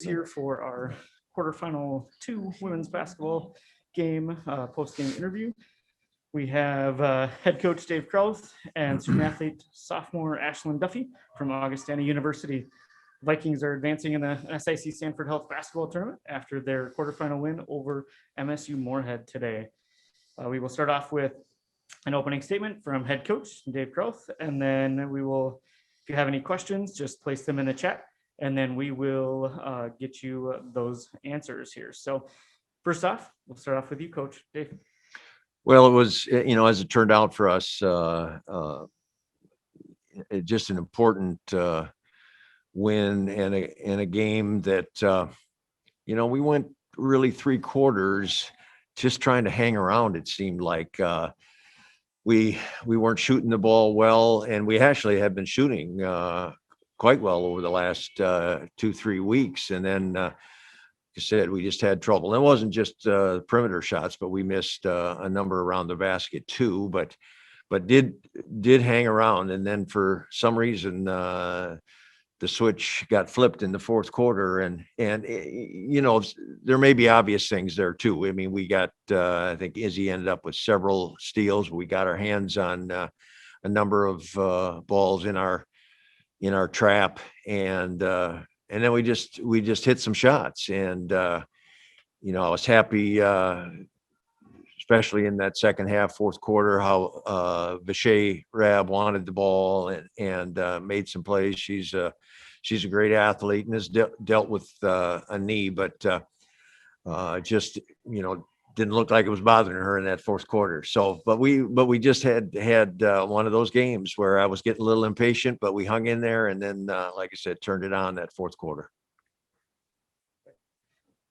Here for our quarterfinal 2 women's basketball game post-game interview. We have head coach Dave Krauth and student athlete sophomore Ashlyn Duffy from Augustana University. Vikings are advancing in the NSIC Sanford Health basketball tournament after their quarterfinal win over MSU Moorhead today. We will start off with an opening statement from head coach Dave Krauth, and then we will, if you have any questions, just place them in the chat, and then we will get you those answers here. So first off, we'll start off with you, Coach Dave. Well, it was, as it turned out for us, just an important win and a game that, we went really 3 quarters just trying to hang around. It seemed like we weren't shooting the ball well, and we actually have been shooting quite well over the last 2-3 weeks. And then, like I said, we just had trouble. And it wasn't just perimeter shots, but we missed a number around the basket too, but did hang around. And then for some reason, the switch got flipped in the fourth quarter, and there may be obvious things there too. I mean, we got I think Izzy ended up with several steals. We got our hands on a number of balls in our trap, and then we just hit some shots, and I was happy, especially in that second half, fourth quarter, how Vishay Rab wanted the ball and made some plays. She's a great athlete and has dealt with a knee, but just didn't look like it was bothering her in that fourth quarter. So, but we just had one of those games where I was getting a little impatient, but we hung in there, and then, like I said, turned it on that fourth quarter.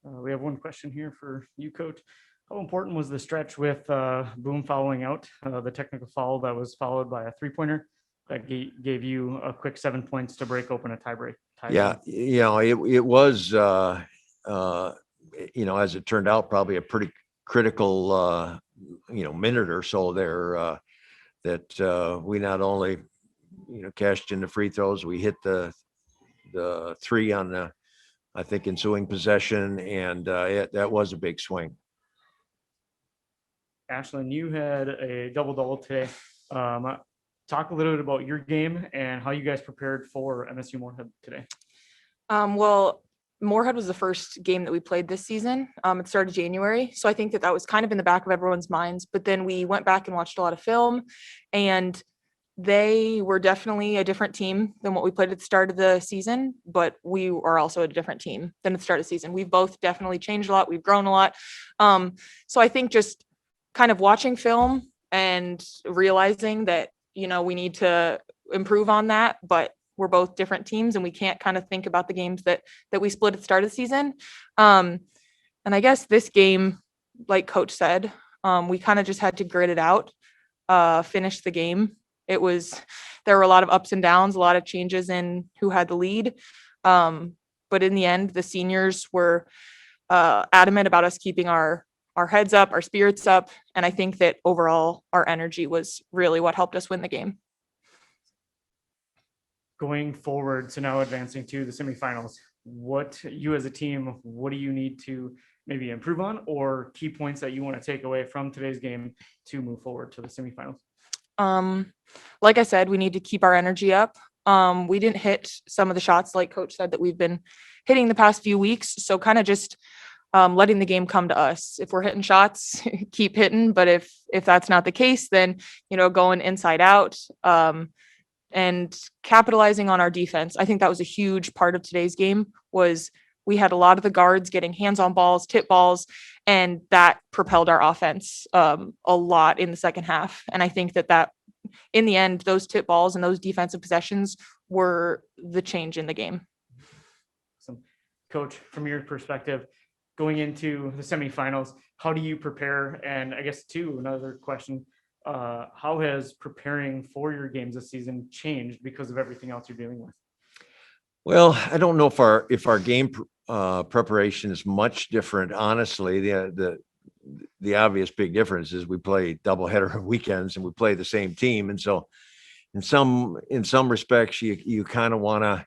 We have one question here for you, Coach. How important was the stretch with Boom fouling out, the technical foul that was followed by a 3-pointer that gave you a quick 7 points to break open a tiebreak? Yeah, it was, as it turned out, probably a pretty critical, minute or so there that we not only, cashed in the free throws, we hit the 3 on the, I think, ensuing possession, and that was a big swing. Ashlyn, you had a double-double today. Talk a little bit about your game and how you guys prepared for MSU Moorhead today. Well, Moorhead was the first game that we played this season. It started January. So I think that was kind of in the back of everyone's minds. But then we went back and watched a lot of film, and they were definitely a different team than what we played at the start of the season. But we are also a different team than at the start of the season. We've both definitely changed a lot. We've grown a lot. So I think just kind of watching film and realizing that, we need to improve on that, but we're both different teams and we can't kind of think about the games that we split at the start of the season. And I guess this game, like Coach said, we kind of just had to grit it out, finish the game. There were a lot of ups and downs, a lot of changes in who had the lead. But in the end, the seniors were adamant about us keeping our heads up, our spirits up. And I think that overall our energy was really what helped us win the game. Going forward, so now advancing to the semifinals, what you as a team, what do you need to maybe improve on, or key points that you want to take away from today's game to move forward to the semifinals? Like I said, we need to keep our energy up. We didn't hit some of the shots, like Coach said, that we've been hitting the past few weeks. So kind of just letting the game come to us. If we're hitting shots, keep hitting. But if that's not the case, then, going inside out and capitalizing on our defense. I think that was a huge part of today's game. Was we had a lot of the guards getting hands on balls, tip balls, and that propelled our offense a lot in the second half. And I think that in the end, those tip balls and those defensive possessions were the change in the game. So, Coach, from your perspective, going into the semifinals, how do you prepare? And I guess another question, how has preparing for your games this season changed because of everything else you're dealing with? Well, I don't know if our game preparation is much different. Honestly, the obvious big difference is we play doubleheader weekends and we play the same team, and so in some respects you kind of want to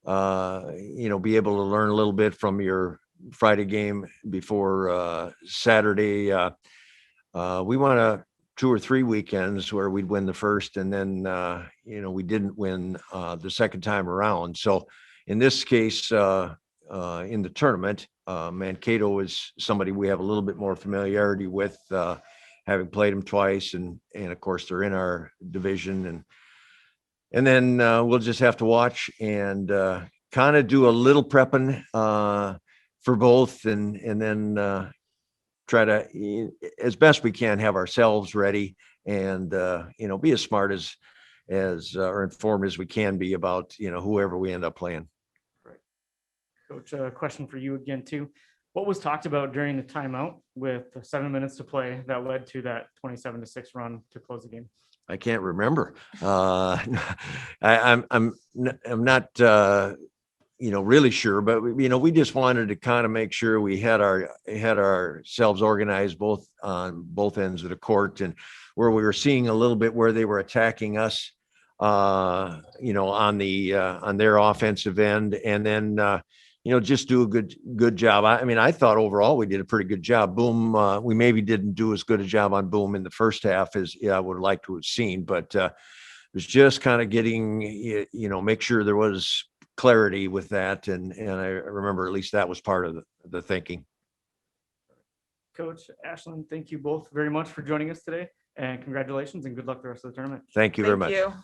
be able to learn a little bit from your Friday game before Saturday. We won 2 or 3 weekends where we'd win the first, and then we didn't win the second time around. So in this case, in the tournament, Mankato is somebody we have a little bit more familiarity with, having played them twice, and of course they're in our division, and then we'll just have to watch and kind of do a little prepping for both, and then try to, as best we can, have ourselves ready and be as smart as or informed as we can be about whoever we end up playing. Right. Coach, a question for you again too. What was talked about during the timeout with 7 minutes to play that led to that 27-6 run to close the game? I can't remember. I'm not really sure, but we just wanted to kind of make sure we had ourselves organized both on both ends of the court, and where we were seeing a little bit where they were attacking us, on their offensive end, and then just do a good job. I thought overall we did a pretty good job. Boom, we maybe didn't do as good a job on Boom in the first half as I would like to have seen, but it was just kind of getting, make sure there was clarity with that. And I remember at least that was part of the thinking. Coach, Ashlyn, thank you both very much for joining us today, and congratulations and good luck the rest of the tournament. Thank you very much. Thank you.